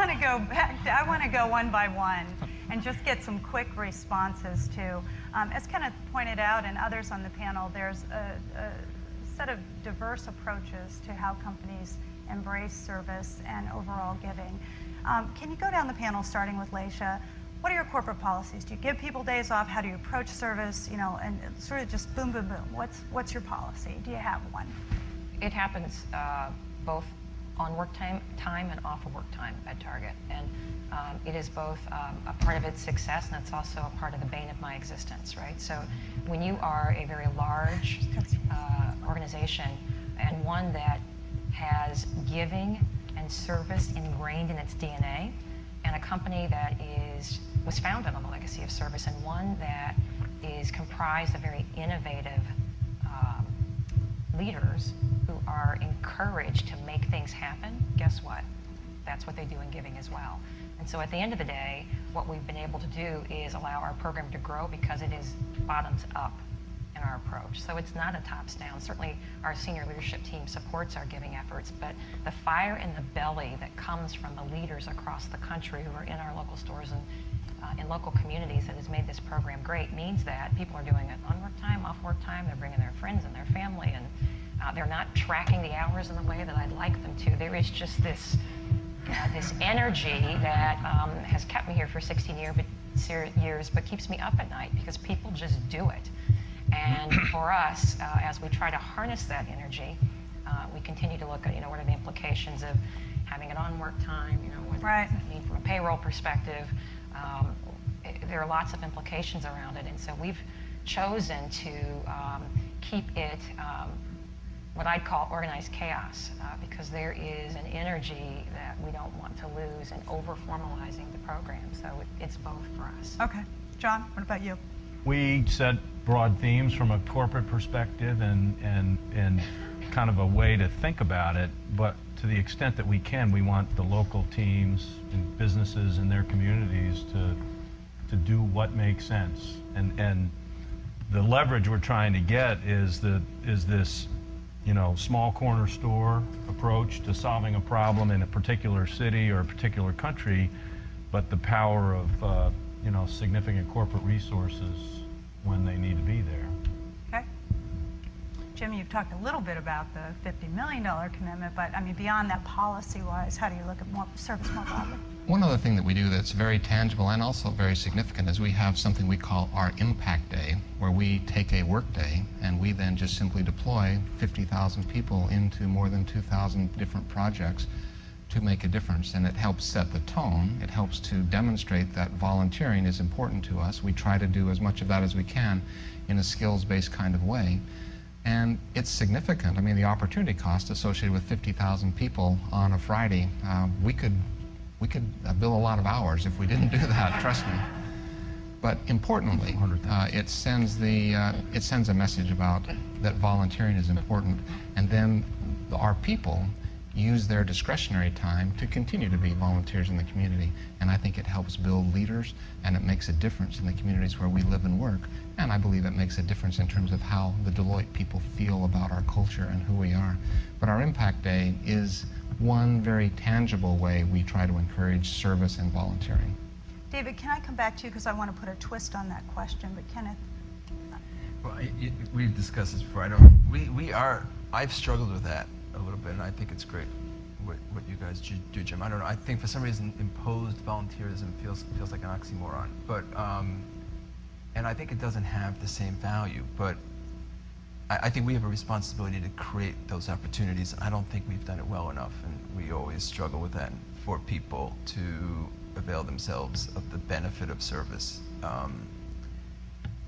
want to go back. I want to go one by one and just get some quick responses to. As Kenneth pointed out, and others on the panel, there's a set of diverse approaches to how companies embrace service and overall giving. Can you go down the panel, starting with Leisha? What are your corporate policies? Do you give people days off? How do you approach service? You know, and sort of just boom, boom, boom. What's your policy? Do you have one? It happens both on work time and off of work time at Target, and it is both a part of its success, and it's also a part of the bane of my existence, right? So when you are a very large organization and one that has giving and service ingrained in its DNA, and a company that was founded on the legacy of service, and one that is comprised of very innovative leaders who are encouraged to make things happen, guess what? That's what they do in giving as well. And so at the end of the day, what we've been able to do is allow our program to grow because it is bottoms up in our approach. So it's not a tops down. Certainly our senior leadership team supports our giving efforts, but the fire in the belly that comes from the leaders across the country who are in our local stores and in local communities that has made this program great means that people are doing it on work time, off work time, they're bringing their friends and their family, and they're not tracking the hours in the way that I'd like them to. There is just this energy that has kept me here for 16 years, but keeps me up at night because people just do it. And for us, as we try to harness that energy, we continue to look at, what are the implications of having it on work time, what does that mean from a payroll perspective. There are lots of implications around it, and so we've chosen to keep it what I'd call organized chaos, because there is an energy that we don't want to lose in over-formalizing the program, so it's both for us. Okay. John, what about you? We set broad themes from a corporate perspective and kind of a way to think about it, but to the extent that we can, we want the local teams and businesses in their communities to do what makes sense. And the leverage we're trying to get is this small corner store approach to solving a problem in a particular city or a particular country, but the power of significant corporate resources when they need to be there. Okay. Jim, you've talked a little bit about the $50 million commitment, but I mean, beyond that, policy-wise, how do you look at more service more broadly? One other thing that we do that's very tangible and also very significant is we have something we call our Impact Day, where we take a work day and we then just simply deploy 50,000 people into more than 2,000 different projects to make a difference, and it helps set the tone. It helps to demonstrate that volunteering is important to us. We try to do as much of that as we can in a skills-based kind of way, and it's significant. I mean, the opportunity cost associated with 50,000 people on a Friday, we could bill a lot of hours if we didn't do that, trust me. But importantly, it sends a message about that volunteering is important, and then our people use their discretionary time to continue to be volunteers in the community. And I think it helps build leaders, and it makes a difference in the communities where we live and work. And I believe it makes a difference in terms of how the Deloitte people feel about our culture and who we are. But our Impact Day is one very tangible way we try to encourage service and volunteering. David, can I come back to you because I want to put a twist on that question, but Kenneth? Well, we've discussed this before. I've struggled with that a little bit, and I think it's great what you guys do, Jim. I don't know. I think for some reason imposed volunteerism feels like an oxymoron, but and I think it doesn't have the same value. But I think we have a responsibility to create those opportunities. I don't think we've done it well enough, and we always struggle with that for people to avail themselves of the benefit of service.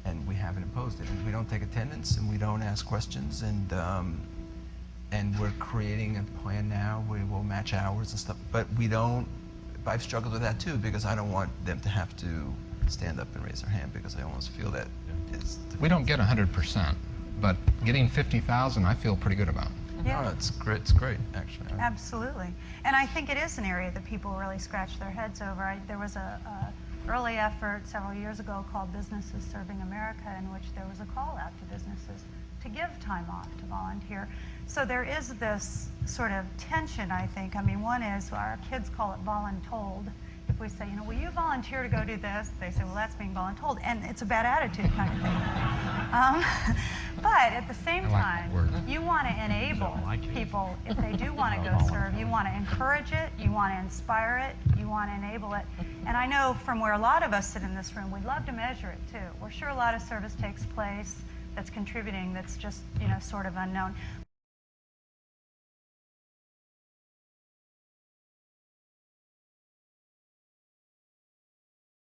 And we haven't imposed it. And we don't take attendance, and we don't ask questions, and we're creating a plan now where we'll match hours and stuff, but we don't. I've struggled with that too, because I don't want them to have to stand up and raise their hand, because I almost feel that is. We don't get 100%, but getting 50,000, I feel pretty good about. Yeah. No, it's great. It's great, actually. Absolutely. And I think it is an area that people really scratch their heads over. There was a early effort several years ago called Businesses Serving America, in which there was a call out to businesses to give time off to volunteer. So there is this sort of tension, I think. I mean, one is our kids call it voluntold. If we say, will you volunteer to go do this? They say, well, that's being voluntold. And it's a bad attitude kind of thing. But at the same time, you want to enable people, if they do want to go serve, you want to encourage it, you want to inspire it, you want to enable it. And I know from where a lot of us sit in this room, we'd love to measure it too. We're sure a lot of service takes place that's contributing, that's just, sort of unknown.